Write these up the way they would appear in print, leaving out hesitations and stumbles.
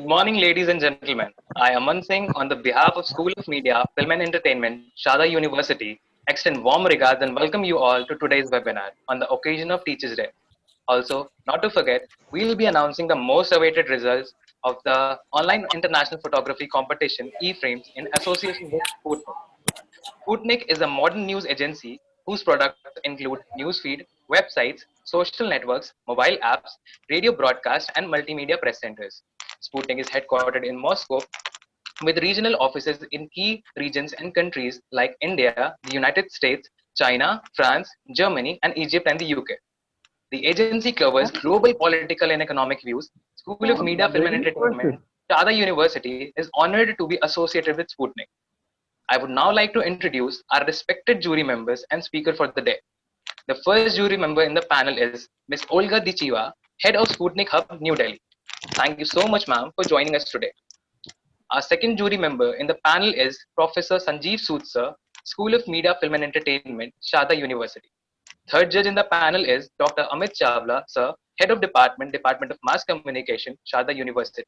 Good morning, ladies and gentlemen. I am Aman Singh on the behalf of School of Media, Film and Entertainment, Sharda University. Extend warm regards and welcome you all to today's webinar on the occasion of Teachers' Day. Also, not to forget, we will be announcing the most awaited results of the online international photography competition E-Frames in association with Sputnik. Sputnik is a modern news agency whose products include newsfeed, websites, social networks, mobile apps, radio broadcast, and multimedia press centers. Sputnik is headquartered in Moscow with regional offices in key regions and countries like India, the United States, China, France, Germany, and Egypt and the UK. The agency covers global political and economic views. School of Media, Film and Entertainment, Sharda University is honored to be associated with Sputnik. I would now like to introduce our respected jury members and speaker for the day. The first jury member in the panel is Ms. Olga Dichiva, Head of Sputnik Hub, New Delhi. Thank you so much, ma'am, for joining us today. Our second jury member in the panel is Professor Sanjeev Sood, sir, School of Media, Film and Entertainment, Sharda University. Third judge in the panel is Dr. Amit Chawla, sir, Head of Department, Department of Mass Communication, Sharda University.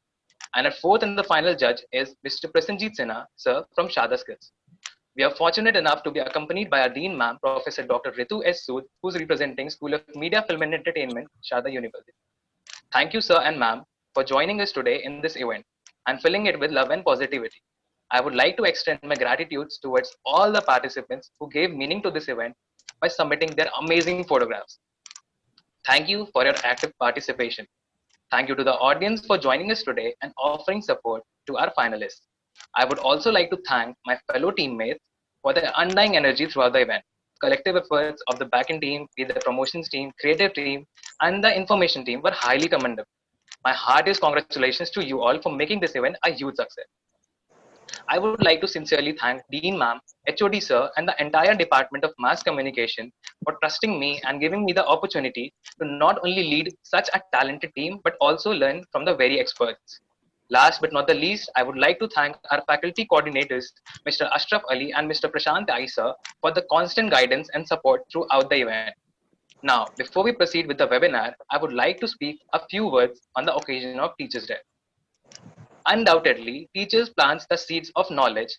And our fourth and the final judge is Mr. Prasenjit Sinha, sir, from Sharda Skills. We are fortunate enough to be accompanied by our Dean Ma'am, Professor Dr. Ritu S. Sood, who's representing School of Media, Film and Entertainment, Sharda University. Thank you, sir and ma'am, for joining us today in this event and filling it with love and positivity. I would like to extend my gratitude towards all the participants who gave meaning to this event by submitting their amazing photographs. Thank you for your active participation. Thank you to the audience for joining us today and offering support to our finalists. I would also like to thank my fellow teammates for their undying energy throughout the event. Collective efforts of the backend team, be the promotions team, creative team, and the information team were highly commendable. My heartiest congratulations to you all for making this event a huge success. I would like to sincerely thank Dean Ma'am, HOD Sir, and the entire Department of Mass Communication for trusting me and giving me the opportunity to not only lead such a talented team, but also learn from the very experts. Last but not the least, I would like to thank our faculty coordinators, Mr. Ashraf Ali and Mr. Prashant Aisa, for the constant guidance and support throughout the event. Now, before we proceed with the webinar, I would like to speak a few words on the occasion of Teachers' Day. Undoubtedly, teachers plant the seeds of knowledge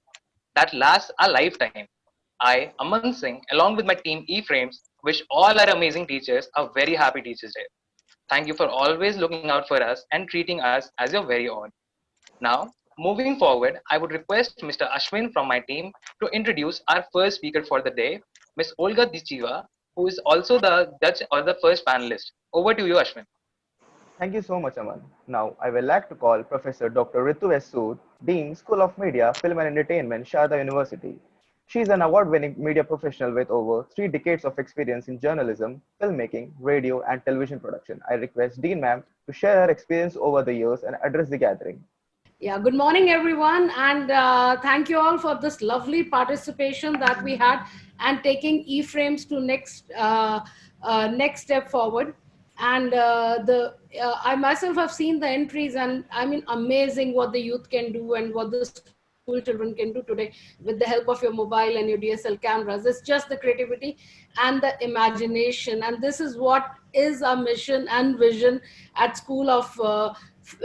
that last a lifetime. I, Aman Singh, along with my team E-Frames, wish all our amazing teachers a very happy Teachers' Day. Thank you for always looking out for us and treating us as your very own. Now, moving forward, I would request Mr. Ashwin from my team to introduce our first speaker for the day, Ms. Olga Dichiva, who is also the judge or the first panelist. Over to you, Ashwin. Thank you so much, Aman. Now, I would like to call Professor Dr. Ritu S. Sood, Dean, School of Media, Film and Entertainment, Sharda University. She is an award-winning media professional with over 3 decades of experience in journalism, filmmaking, radio, and television production. I request Dean Ma'am to share her experience over the years and address the gathering. Yeah, good morning, everyone. And thank you all for this lovely participation that we had and taking E-Frames to next step forward. And I myself have seen the entries, and I mean, amazing what the youth can do and what the school children can do today with the help of your mobile and your DSL cameras. It's just the creativity and the imagination. And this is what is our mission and vision at School of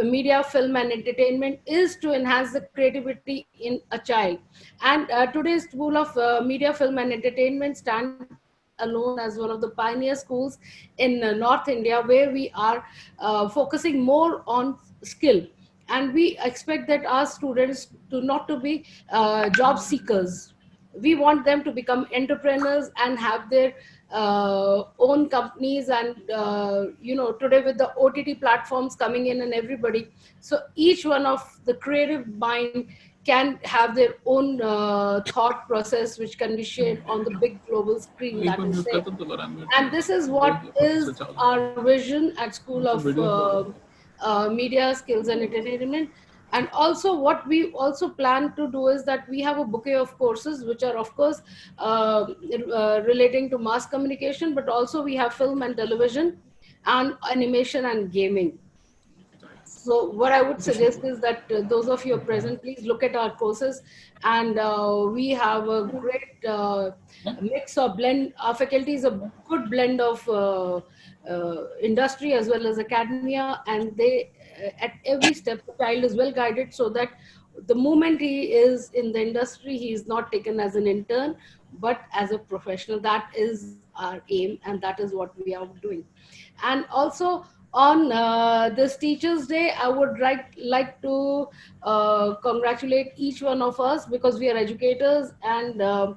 Media, Film and Entertainment, is to enhance the creativity in a child. And today's School of Media, Film and Entertainment stands alone as one of the pioneer schools in North India, where we are focusing more on skill. And we expect that our students to not to be job seekers. We want them to become entrepreneurs and have their own companies. And today with the OTT platforms coming in and everybody, so each one of the creative mind can have their own thought process, which can be shared on the big global screen, that is there. And this is what is our vision at School of Media, Skills and Entertainment. And also what we also plan to do is that we have a bouquet of courses, which are of course relating to mass communication, but also we have film and television and animation and gaming. So what I would suggest is that those of you present, please look at our courses. And we have a great mix or blend. Our faculty is a good blend of industry as well as academia, and they at every step the child is well guided, so that the moment he is in the industry, he is not taken as an intern but as a professional. That is our aim, and that is what we are doing. And also, on this Teachers Day, I would like to congratulate each one of us, because we are educators, and uh,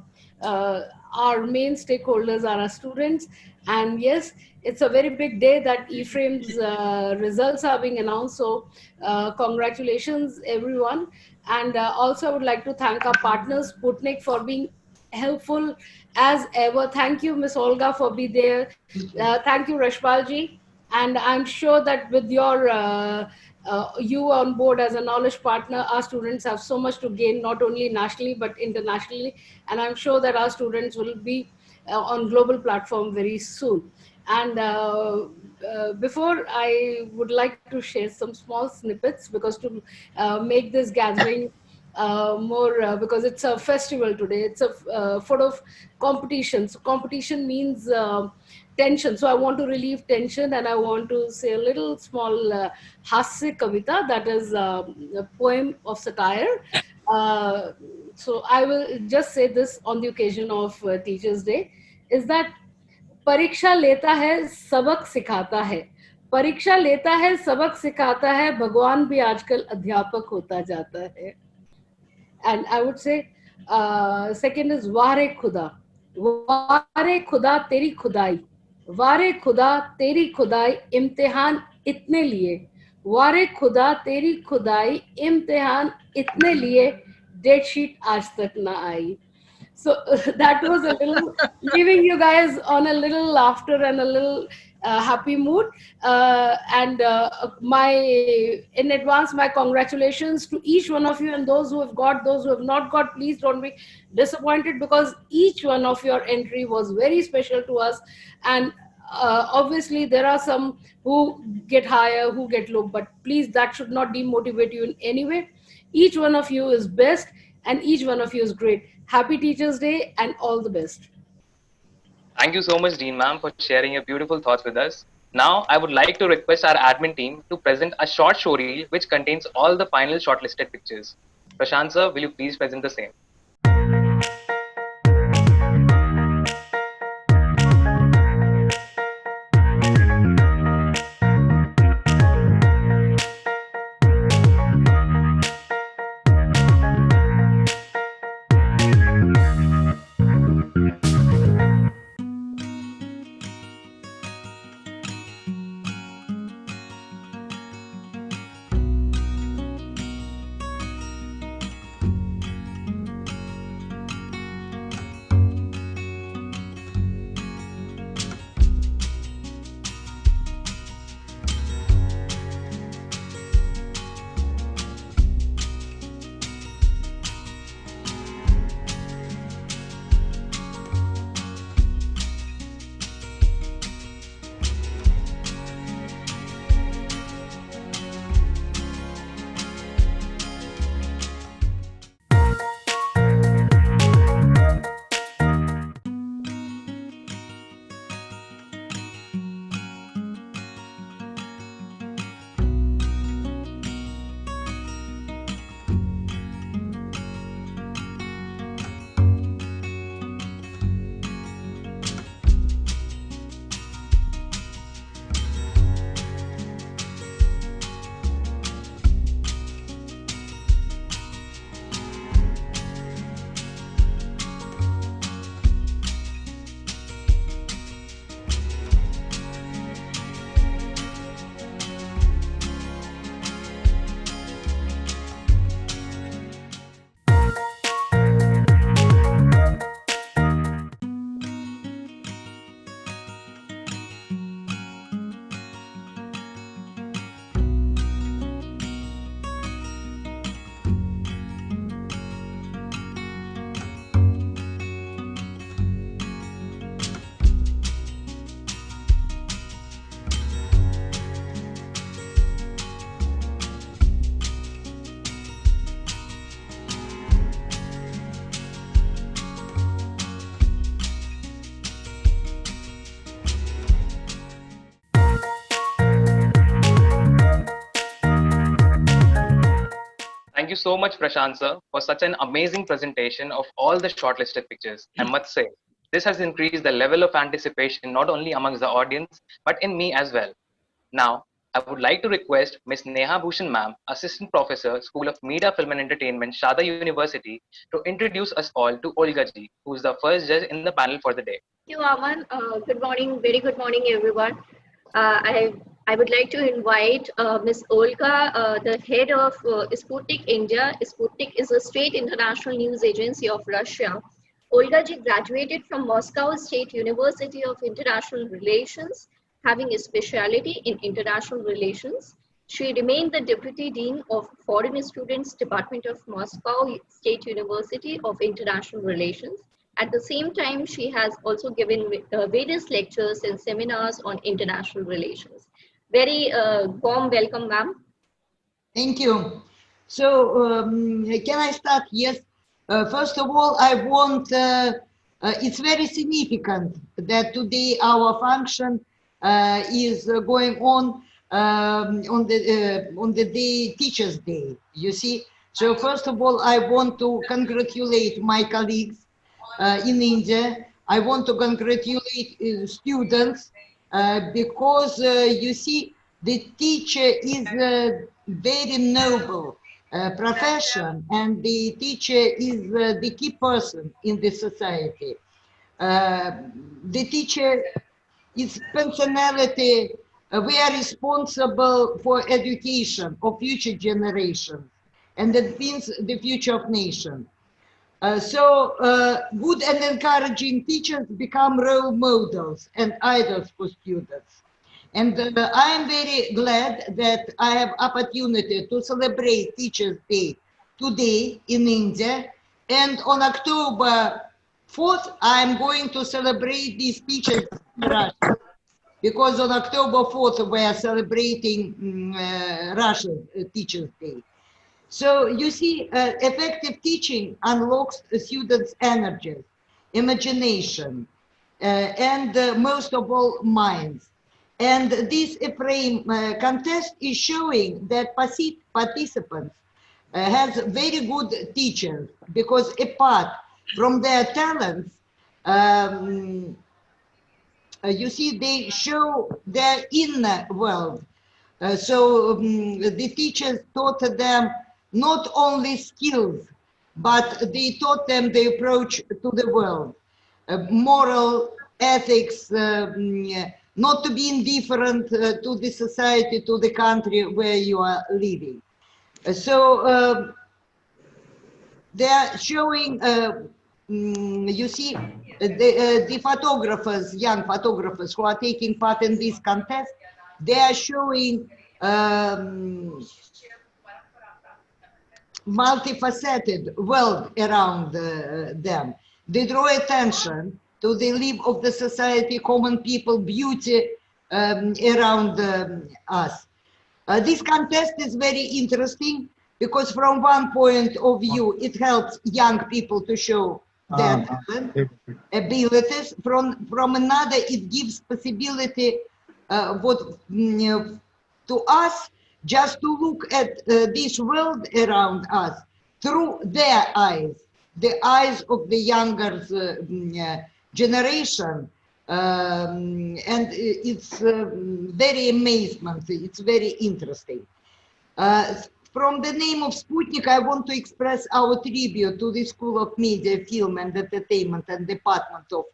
our main stakeholders are our students. And yes, it's a very big day that Ephraim's results are being announced. So congratulations, everyone. And also, I would like to thank our partners, Sputnik, for being helpful as ever. Thank you, Miss Olga, for being there. Thank you, Rashpalji. And I'm sure that with your you on board as a knowledge partner, our students have so much to gain, not only nationally but internationally. And I'm sure that our students will be on global platform very soon. And before, I would like to share some small snippets, because to make this gathering more, because it's a festival today, it's a photo of competition. So competition means tension. So I want to relieve tension, and I want to say a little small hasya kavita, that is a poem of satire. uh, so I will just say this on the occasion of Teachers Day, is that परीक्षा लेता है सबक सिखाता है, परीक्षा लेता है सबक सिखाता है, भगवान भी आजकल अध्यापक होता जाता है. And I would say second is वारे खुदा, वारे खुदा तेरी खुदाई, वारे खुदा तेरी खुदाई, इम्तिहान इतने लिए, वारे खुदा तेरी खुदाई, इम्तिहान इतने लिए, डेट शीट आज तक ना आई. So that was a little, leaving you guys on a little laughter and a little happy mood. And my in advance, my congratulations to each one of you, and those who have got, those who have not got, please don't be disappointed, because each one of your entry was very special to us. And obviously there are some who get higher, who get low, but please, that should not demotivate you in any way. Each one of you is best, and each one of you is great. Happy Teachers Day and all the best. Thank you so much, Dean ma'am, for sharing your beautiful thoughts with us. Now, I would like to request our admin team to present a short show reel which contains all the final shortlisted pictures. Prashant sir, will you please present the same? so much, Prashant sir, for such an amazing presentation of all the shortlisted pictures. I must say, this has increased the level of anticipation not only amongst the audience, but in me as well. Now, I would like to request Ms. Neha Bhushan ma'am, Assistant Professor, School of Media, Film and Entertainment, Sharda University, to introduce us all to Olga ji, who is the first judge in the panel for the day. Thank you, Aman. Good morning, very good morning, everyone. I would like to invite Ms. Olga, the head of Sputnik India. Sputnik is a state international news agency of Russia. Olga ji graduated from Moscow State University of International Relations, having a specialty in international relations. She remained the Deputy Dean of Foreign Students Department of Moscow State University of International Relations. At the same time, she has also given various lectures and seminars on international relations. Very warm welcome, ma'am. Thank you. So, can I start? Yes. First of all, I want, it's very significant that today our function is going on the day, Teachers' Day, you see. So, first of all, I want to congratulate my colleagues in India. I want to congratulate students because you see, the teacher is a very noble profession, and the teacher is the key person in the society. The teacher is personality. We are responsible for education of future generations, and that means the future of nation. Good and encouraging teachers become role models and idols for students. And I am very glad that I have opportunity to celebrate Teachers' Day today in India. And on October 4th, I'm going to celebrate these teachers in Russia. Because on October 4th, we are celebrating Russian Teachers' Day. So you see, effective teaching unlocks students' energies, imagination, and most of all, minds. And this frame contest is showing that participants has very good teachers, because apart from their talents, you see, they show their inner world. The teachers taught them not only skills, but they taught them the approach to the world, moral ethics, not to be indifferent to the society, to the country where you are living. They are showing, you see, the photographers, young photographers who are taking part in this contest, they are showing multifaceted world around them. They draw attention to the life of the society, common people, beauty around us. This contest is very interesting because from one point of view, it helps young people to show their talent, abilities. From another, it gives possibility to us just to look at this world around us through their eyes, the eyes of the younger generation. And it's very amazement, it's very interesting. From the name of Sputnik, I want to express our tribute to the School of Media, Film and Entertainment and Department of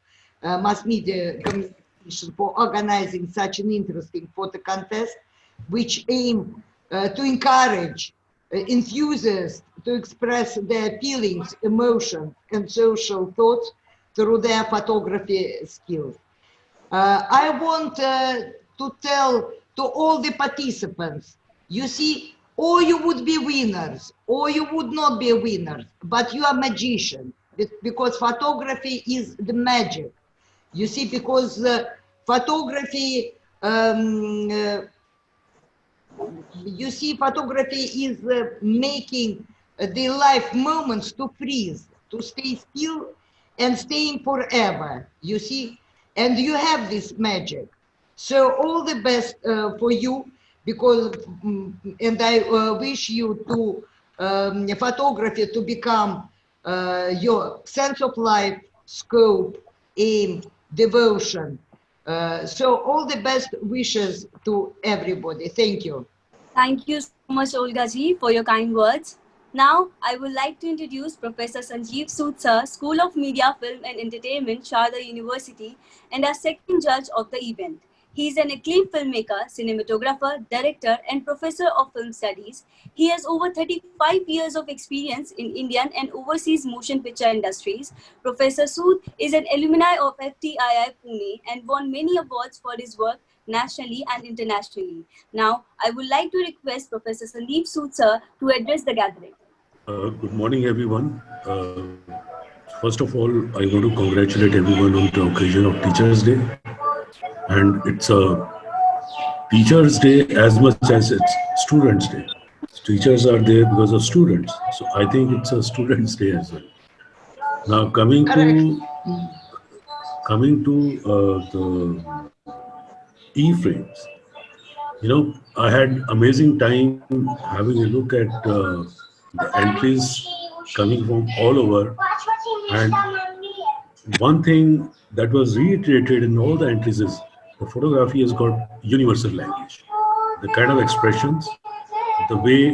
Mass Media Communication for organizing such an interesting photo contest, which aim to encourage enthusiasts to express their feelings, emotions, and social thoughts through their photography skills. I want to tell to all the participants, you see, or you would be winners, or you would not be winners, but you are magicians, because photography is the magic. You see, because photography, you see, photography is making the life moments to freeze, to stay still and staying forever, you see, and you have this magic. So all the best for you, because, and I wish you to photography to become your sense of life, scope, aim, devotion. So all the best wishes to everybody. Thank you. Thank you so much, Olga ji, for your kind words. Now, I would like to introduce Professor Sanjeev Sood sir, School of Media, Film and Entertainment, Sharda University, and our second judge of the event. He is an acclaimed filmmaker, cinematographer, director, and professor of film studies. He has over 35 years of experience in Indian and overseas motion picture industries. Professor Sood is an alumni of FTII Pune and won many awards for his work nationally and internationally. Now, I would like to request Professor Sandeep Sood sir to address the gathering. Good morning, everyone. First of all, I want to congratulate everyone on the occasion of Teachers' Day. And it's a Teachers' Day as much as it's Students' Day. Teachers are there because of students. So I think it's a Students' Day as well. Now, coming to the E-frames. I had amazing time having a look at the entries coming from all over, and one thing that was reiterated in all the entries is the photography has got universal language. The kind of expressions, the way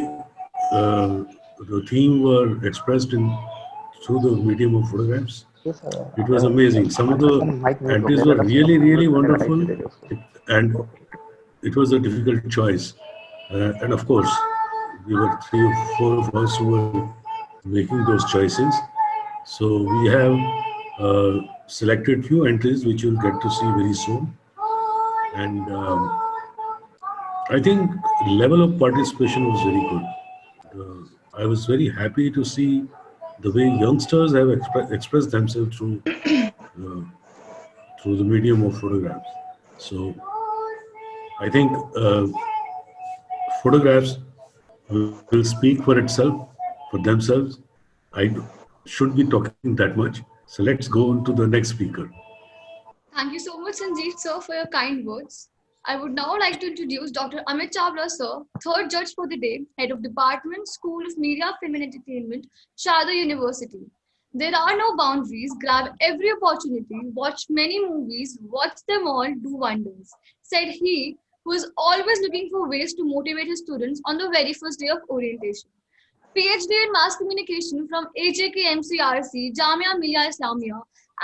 the theme were expressed through the medium of photographs, it was amazing. Some of the entries were really, really wonderful, and it was a difficult choice. And of course, we were 3 or 4 of us who were making those choices. So we have selected few entries which you'll get to see very soon. And I think the level of participation was very good. I was very happy to see the way youngsters have expressed themselves through the medium of photographs. So I think photographs will speak for itself, for themselves. I shouldn't be talking that much. So let's go on to the next speaker. Thank you so much, Sanjeev sir, for your kind words. I would now like to introduce Dr. Amit Chawla sir, third judge for the day, head of Department, School of Media, Film and Entertainment, Sharda University. There are no boundaries. Grab every opportunity. Watch many movies. Watch them all. Do wonders. Said he, who is always looking for ways to motivate his students on the very first day of orientation. PhD in Mass Communication from AJK MCRC, Jamia Millia Islamia,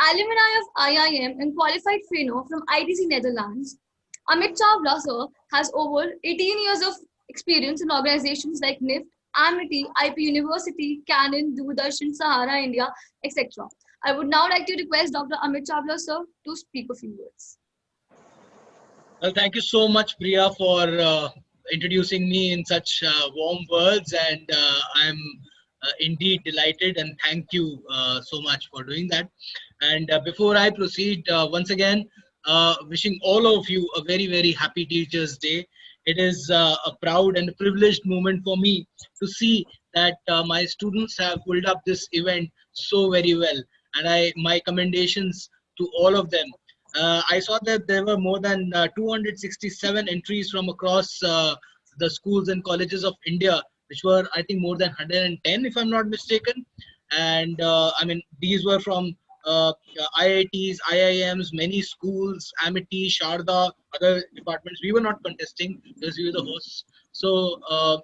alumni of IIM and qualified trainer from ITC Netherlands. Amit Chawla sir has over 18 years of experience in organizations like NIFT, Amity, IP University, Canon, Doordarshan, Sahara India, etc. I would now like to request Dr. Amit Chawla sir to speak a few words. Well, thank you so much, Priya, for introducing me in such warm words, and I'm indeed delighted, and thank you so much for doing that. And before I proceed, once again, wishing all of you a very, very happy Teachers' Day. It is a proud and privileged moment for me to see that my students have pulled up this event so very well, and my commendations to all of them. I saw that there were more than 267 entries from across the schools and colleges of India, which were, I think, more than 110, if I'm not mistaken. And I mean, these were from IITs, IIMs, many schools, Amity, Sharda, other departments. We were not contesting because we were the hosts. So,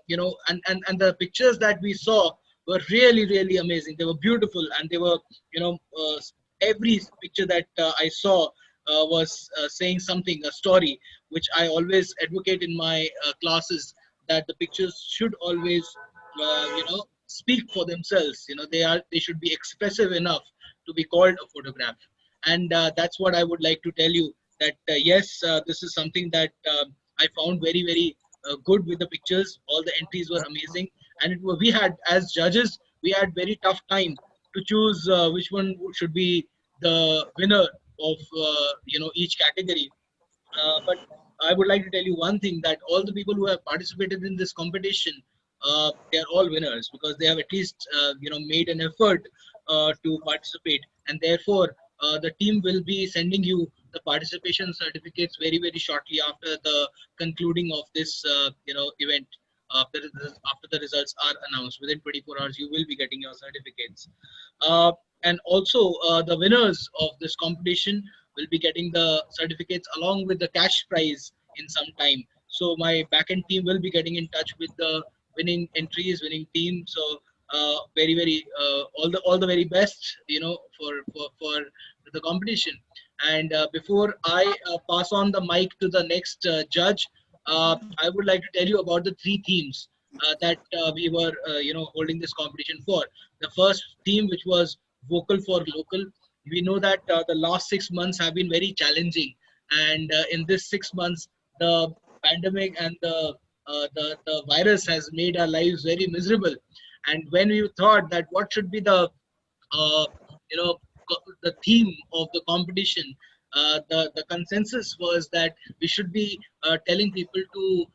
and the pictures that we saw were really, really amazing. They were beautiful, and they were, every picture that I saw was saying something, a story, which I always advocate in my classes, that the pictures should always, speak for themselves. They should be expressive enough to be called a photograph. And that's what I would like to tell you, that yes, this is something that I found very, very good with the pictures. All the entries were amazing, and we had, as judges, we had very tough time to choose which one should be the winner of each category. But I would like to tell you one thing, that all the people who have participated in this competition, they are all winners, because they have at least made an effort to participate, and therefore the team will be sending you the participation certificates very, very shortly after the concluding of this event. after the results are announced. Within 24 hours, you will be getting your certificates. Uh, and also, the winners of this competition will be getting the certificates along with the cash prize in some time. So my backend team will be getting in touch with the winning entries, winning team. So very all the very best, for the competition. And before I pass on the mic to the next judge, I would like to tell you about the three themes that we were holding this competition for. The first theme, which was vocal for local. We know that the last 6 months have been very challenging, and in this 6 months, the pandemic and the virus has made our lives very miserable. And when we thought that what should be uh, you know the theme of the competition, the consensus was that we should be telling people to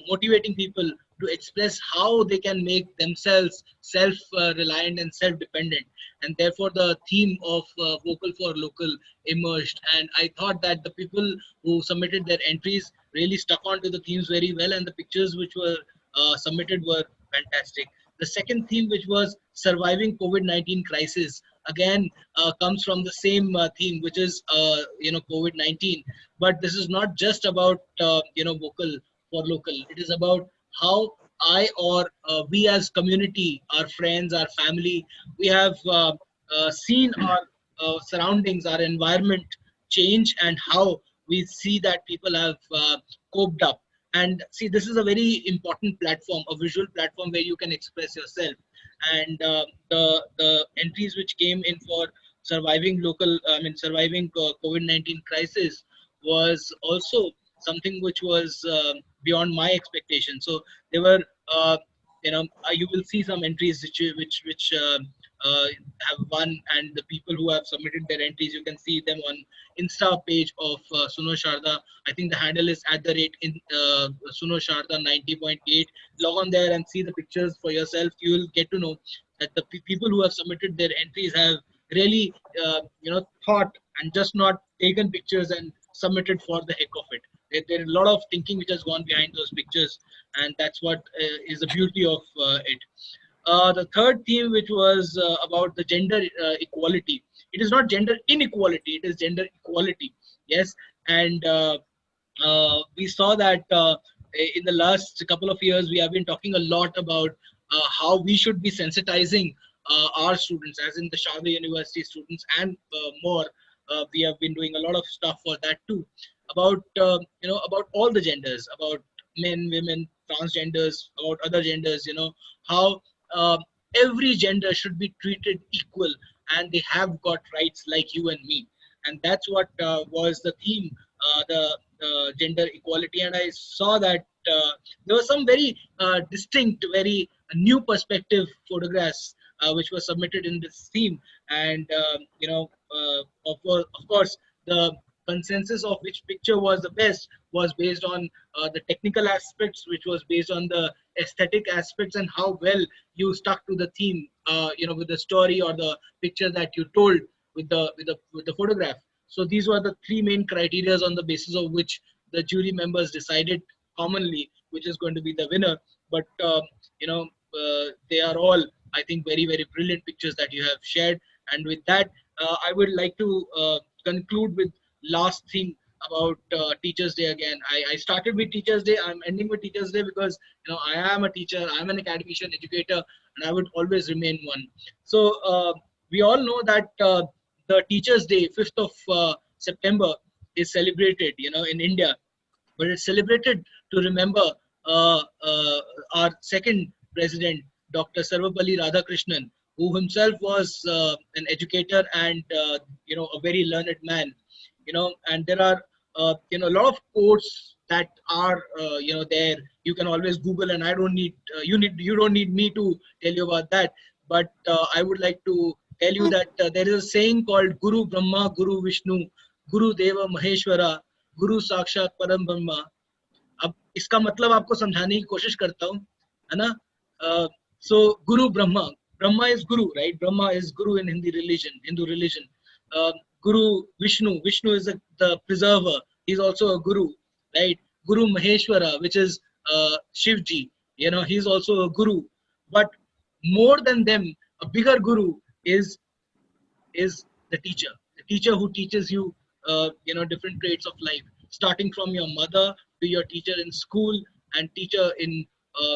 motivating people to express how they can make themselves self reliant and self dependent, and therefore the theme of vocal for local emerged. And I thought that the people who submitted their entries really stuck on to the themes very well, and the pictures which were submitted were fantastic. The second theme, which was surviving COVID-19 crisis, again comes from the same theme, which is COVID-19. But this is not just about vocal for local. It is about how I or we as community, our friends, our family, we have seen our surroundings, our environment change, and how we see that people have coped up. And see, this is a very important platform, a visual platform where you can express yourself. And the entries which came in for surviving COVID-19 crisis was also something which was beyond my expectation. So there were, you will see some entries which have won, and the people who have submitted their entries, you can see them on Insta page of Suno Sharda. I think the handle is @Suno Sharda 90.8. Log on there and see the pictures for yourself. You will get to know that the people who have submitted their entries have really, thought and just not taken pictures and submitted for the heck of it. There is a lot of thinking which has gone behind those pictures, and that's what is the beauty of it. The third theme, which was about the gender equality. It is not gender inequality, it is gender equality. Yes, and we saw that in the last couple of years, we have been talking a lot about how we should be sensitizing our students, as in the Sharda University students, and more. We have been doing a lot of stuff for that too, about about all the genders, about men, women, transgenders, about other genders. How every gender should be treated equal, and they have got rights like you and me. And that's what was the theme, the gender equality. And I saw that there were some very distinct, very new perspective photographs which were submitted in this theme. And of course, the consensus of which picture was the best was based on the technical aspects, which was based on the aesthetic aspects, and how well you stuck to the theme, with the story or the picture that you told with the photograph. So these were the three main criteria on the basis of which the jury members decided commonly which is going to be the winner. But they are all, I think, very, very brilliant pictures that you have shared. And with that, I would like to conclude with last thing about Teachers Day again. I started with Teachers Day. I'm ending with Teachers Day because I am a teacher. I'm an academician, educator, and I would always remain one. So we all know that the Teachers Day, 5th of September, is celebrated, in India, but it's celebrated to remember our second president, Dr. Sarvapalli Radhakrishnan, who himself was an educator and a very learned man. And there are a lot of quotes that are there. You can always Google, and I don't need you don't need me to tell you about that. But I would like to tell you that there is a saying called Guru Brahma, Guru Vishnu, Guru Deva Maheshwara, Guru Sakshat Param Brahma. अब इसका मतलब आपको समझाने की कोशिश करता हूँ, है ना? So Guru Brahma is Guru, right? Brahma is Guru in Hindu religion. Guru Vishnu is the preserver. He's also a Guru, right? Guru Maheshwara, which is Shivji. He's also a guru. But more than them, a bigger guru is the teacher who teaches you, different traits of life, starting from your mother to your teacher in school and teacher in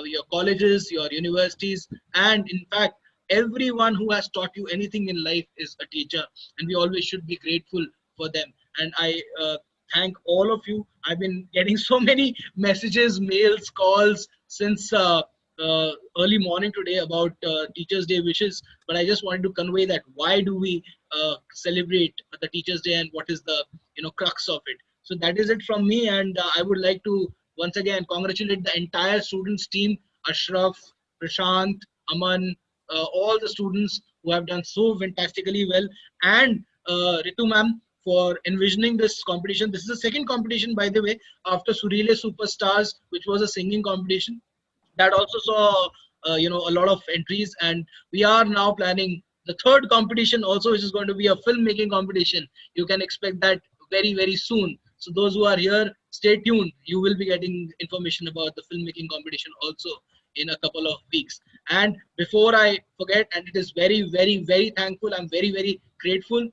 your colleges, your universities, and in fact, everyone who has taught you anything in life is a teacher, and we always should be grateful for them. And I thank all of you. I've been getting so many messages, mails, calls since early morning today about Teachers' Day wishes. But I just wanted to convey that why do we celebrate the Teachers' Day and what is the crux of it. So that is it from me, and I would like to once again congratulate the entire students team, Ashraf, Prashant, Aman, all the students who have done so fantastically well, and Ritu ma'am for envisioning this competition. This is the second competition, by the way, after Surile Superstars, which was a singing competition. That also saw a lot of entries, and we are now planning the third competition also, which is going to be a filmmaking competition. You can expect that very, very soon. So those who are here, stay tuned. You will be getting information about the filmmaking competition also in a couple of weeks. And before I forget, and it is very, very, very thankful, I'm very, very grateful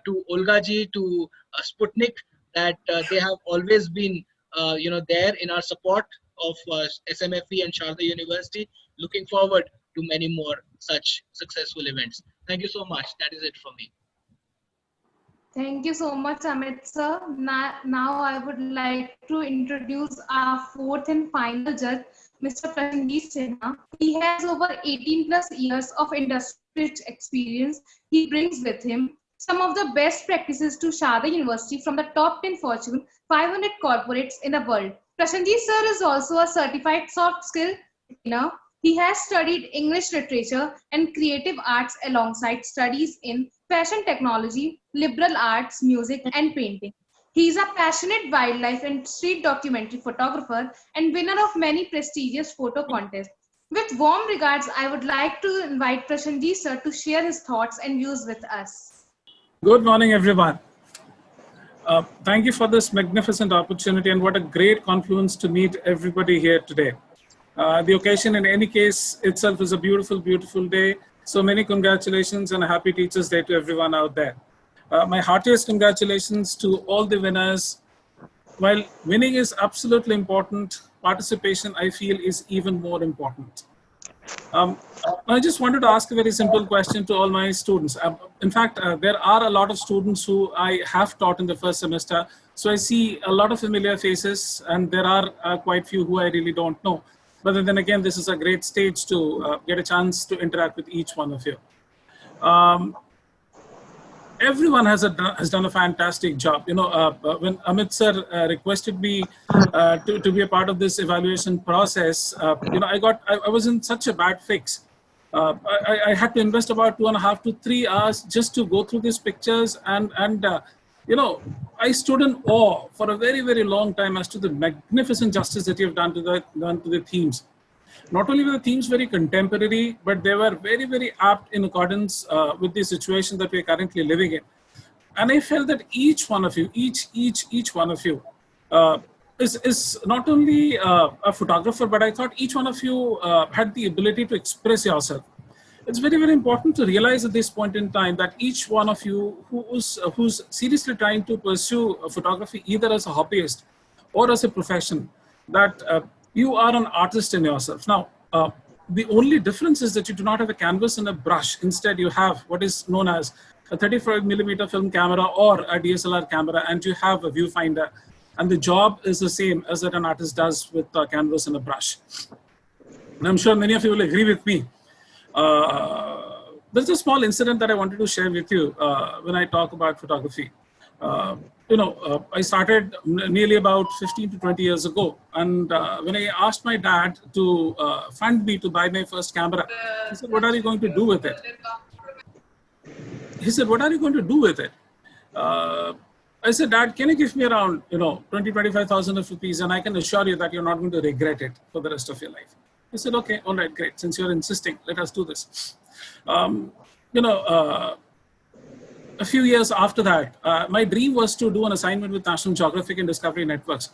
to Olga ji, to Sputnik, that they have always been there in our support of SMFE and Sharda University. Looking forward to many more such successful events. Thank you so much. That is it from me. Thank you so much, Amit sir. Now I would like to introduce our fourth and final judge, Mr. Sanjeev Sinha. He has over 18 plus years of industry experience. He brings with him some of the best practices to Sharda University from the top 10 Fortune 500 corporates in the world. Prashanjit sir is also a certified soft skill trainer. He has studied English literature and creative arts alongside studies in fashion technology, liberal arts, music, and painting. He is a passionate wildlife and street documentary photographer and winner of many prestigious photo contests. With warm regards, I would like to invite Prashanjit sir to share his thoughts and views with us. Good morning, everyone. Thank you for this magnificent opportunity, and what a great confluence to meet everybody here today. The occasion in any case itself is a beautiful, beautiful day. So many congratulations and a happy Teachers' Day to everyone out there. My heartiest congratulations to all the winners. While winning is absolutely important, participation, I feel, is even more important. I just wanted to ask a very simple question to all my students. In fact, there are a lot of students who I have taught in the first semester. So I see a lot of familiar faces, and there are quite few who I really don't know. But then again, this is a great stage to get a chance to interact with each one of you. Everyone has done a fantastic job. When Amit sir requested me to be a part of this evaluation process, I was in such a bad fix. I had to invest about 2.5 to 3 hours just to go through these pictures, and I stood in awe for a very, very long time as to the magnificent justice that you've done to the themes. Not only were the themes very contemporary, but they were very, very apt in accordance with the situation that we're currently living in. And I felt that each one of you, each one of you is not only a photographer, but I thought each one of you had the ability to express yourself. It's very, very important to realize at this point in time that each one of you who's seriously trying to pursue photography either as a hobbyist or as a profession, that you are an artist in yourself. Now, the only difference is that you do not have a canvas and a brush. Instead, you have what is known as a 35mm film camera or a DSLR camera, and you have a viewfinder. And the job is the same as that an artist does with a canvas and a brush. And I'm sure many of you will agree with me. There's a small incident that I wanted to share with you when I talk about photography. I started nearly about 15 to 20 years ago. And when I asked my dad to fund me to buy my first camera, he said, "What are you going to do with it?" He said, "What are you going to do with it?" I said, "Dad, can you give me around 25,000 rupees, and I can assure you that you're not going to regret it for the rest of your life." He said, "Okay, all right, great. Since you're insisting, let us do this." A few years after that, my dream was to do an assignment with National Geographic and Discovery Networks.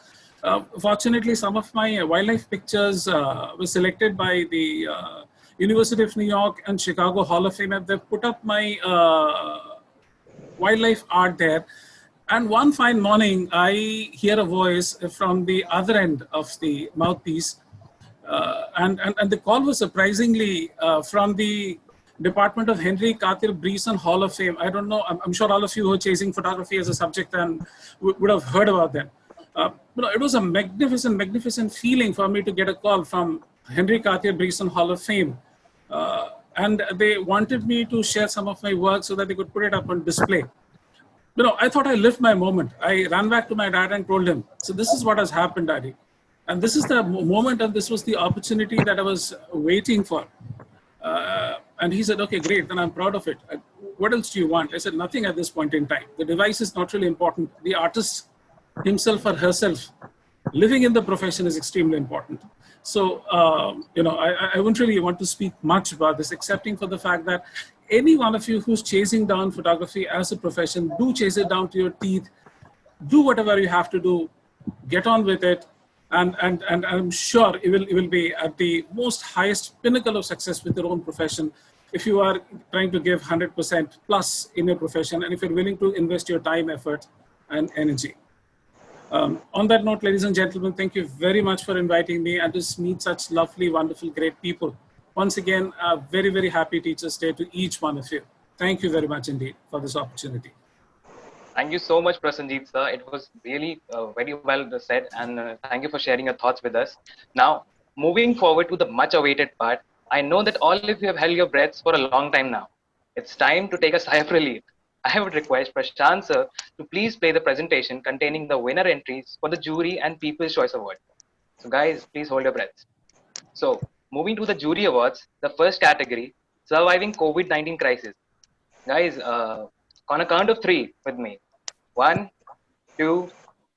Fortunately, some of my wildlife pictures were selected by the University of New York and Chicago Hall of Fame, and they've put up my wildlife art there. And one fine morning, I hear a voice from the other end of the mouthpiece. And the call was surprisingly from the Department of Henry Cartier Bresson Hall of Fame. I don't know, I'm sure all of you who are chasing photography as a subject and would have heard about them. It was a magnificent, magnificent feeling for me to get a call from Henry Cartier Bresson Hall of Fame. And they wanted me to share some of my work so that they could put it up on display. I thought I lived my moment. I ran back to my dad and told him, so this is what has happened, Daddy. And this is the moment, and this was the opportunity that I was waiting for. And he said, okay, great, then I'm proud of it. What else do you want? I said, nothing at this point in time. The device is not really important. The artist himself or herself living in the profession is extremely important. So, I wouldn't really want to speak much about this, excepting for the fact that any one of you who's chasing down photography as a profession, do chase it down to your teeth, do whatever you have to do, get on with it, and I'm sure it will be at the most highest pinnacle of success with your own profession if you are trying to give 100% plus in your profession, and if you're willing to invest your time, effort, and energy. On that note, ladies and gentlemen, thank you very much for inviting me and to meet such lovely, wonderful, great people. Once again, a very, very happy Teachers' Day to each one of you. Thank you very much indeed for this opportunity. Thank you so much, Sanjeev, sir. It was really very well said, and thank you for sharing your thoughts with us. Now, moving forward to the much awaited part, I know that all of you have held your breaths for a long time now. It's time to take a sigh of relief. I would request Prashant sir to please play the presentation containing the winner entries for the jury and People's Choice Award. So guys, please hold your breaths. So moving to the jury awards, the first category, surviving COVID-19 crisis. Guys, on a count of three with me. 1, 2,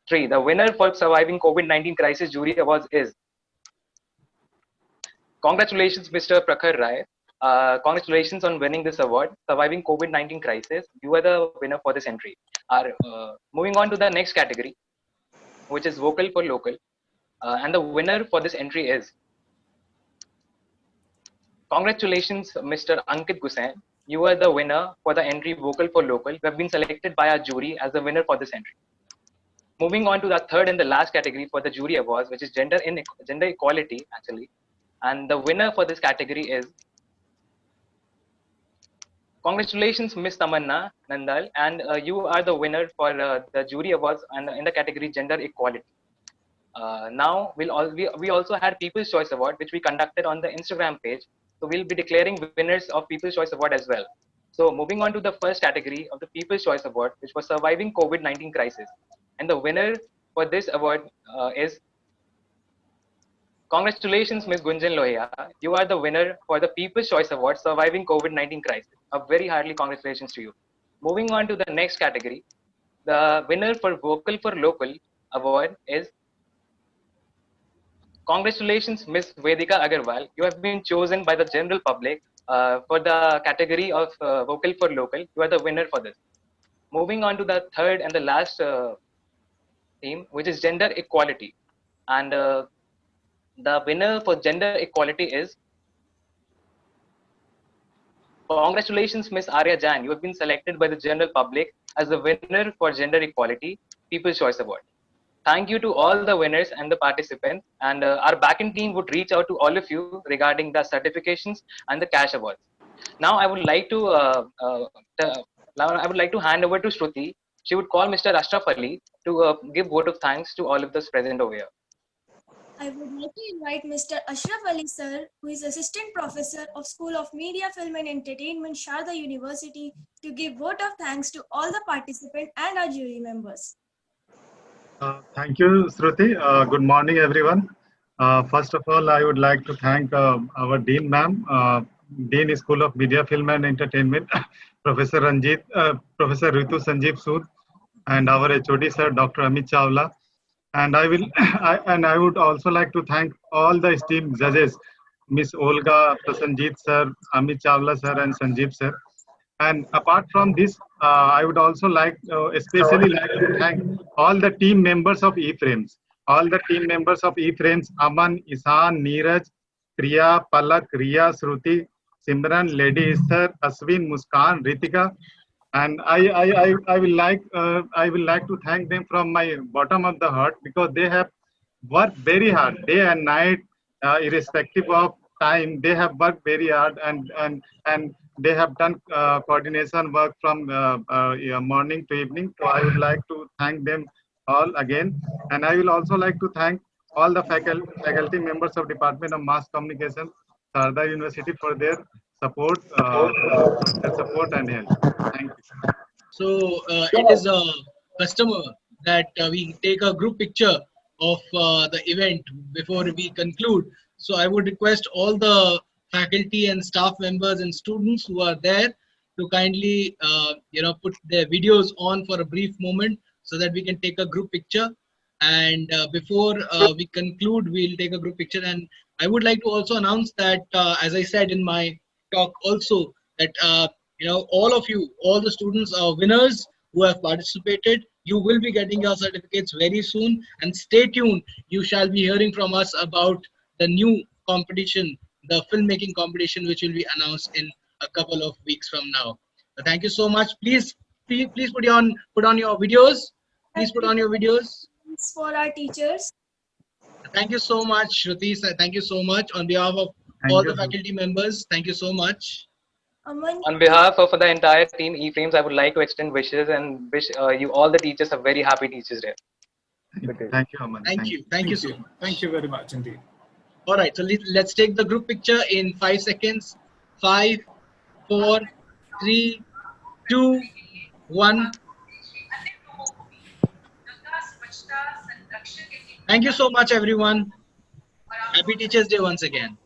3. The winner for surviving COVID-19 crisis jury awards is. Congratulations, Mr. Prakhar Rai. Congratulations on winning this award, surviving COVID-19 crisis. You are the winner for this entry. Moving on to the next category, which is vocal for local. And the winner for this entry is. Congratulations, Mr. Ankit Gusain. You are the winner for the entry vocal for local. You have been selected by our jury as the winner for this entry. Moving on to the third and the last category for the jury awards, which is gender equality, actually. And the winner for this category is. Congratulations, Miss Tamanna Nandal, and you are the winner for the jury awards and in the category gender equality. Now we also had People's Choice Award, which we conducted on the Instagram page. So we'll be declaring winners of People's Choice Award as well. So moving on to the first category of the People's Choice Award, which was surviving COVID-19 crisis, and the winner for this award is. Congratulations, Ms. Gunjan Lohia. You are the winner for the People's Choice Award, Surviving COVID-19 Crisis. A very hearty congratulations to you. Moving on to the next category, the winner for Vocal for Local Award is. Congratulations, Ms. Vedika Agarwal. You have been chosen by the general public for the category of Vocal for Local. You are the winner for this. Moving on to the third and the last theme, which is gender equality. And the winner for gender equality is. Congratulations, Ms. Arya Jain. You have been selected by the general public as the winner for gender equality, People's Choice Award. Thank you to all the winners and the participants. And our backend team would reach out to all of you regarding the certifications and the cash awards. Now, I would like to hand over to Shruti. She would call Mr. Ashraf Ali to give vote of thanks to all of us present over here. I would like to invite Mr. Ashraf Ali sir, who is Assistant Professor of School of Media, Film and Entertainment, Sharda University, to give vote of thanks to all the participants and our jury members. Thank you, Shruti. Good morning, everyone. First of all, I would like to thank our Dean Ma'am, Dean School of Media, Film and Entertainment, Professor Ritu Sanjeev Sood, and our HOD sir, Dr. Amit Chawla. And I would also like to thank all the esteemed judges, Miss Olga, Prasanjit sir, Amit Chawla sir, and Sanjeev sir. And apart from this, I would also especially like to thank all the team members of eFrames all the team members of E-Frames, Aman, Isan, Neeraj, Priya, Palak, Riya, Shruti, Simran, Lady Esther, Aswin, Muskan, Ritika, and I will like to thank them from my bottom of the heart because they have worked very hard day and night, irrespective of time. They have worked very hard and they have done coordination work from yeah, morning to evening. So I would like to thank them all again, and I will also like to thank all the faculty members of Department of Mass Communication, Sharda University for support, uh, their support and help. Thank you. So it is a customer that we take a group picture of the event before we conclude. So I would request all the faculty and staff members and students who are there to kindly put their videos on for a brief moment so that we can take a group picture. And before we conclude, we'll take a group picture. And I would like to also announce that, as I said in my talk also, that all of you, all the students are winners who have participated. You will be getting your certificates very soon, and stay tuned. You shall be hearing from us about the new competition, the filmmaking competition, which will be announced in a couple of weeks from now. So thank you so much. Please put on your videos. Please put on your videos. For our teachers. Thank you so much, Shruti. Thank you so much on behalf of all the faculty members. Thank you so much. On behalf of the entire team E-Frames, I would like to extend wishes and wish you all the teachers a very happy Teachers Day. Thank you, Aman. Thank you. Thank you so much. Thank you very much indeed. All right, so let's take the group picture in 5 seconds. 5, 4, 3, 2, 1. Thank you so much, everyone. Happy Teachers Day once again.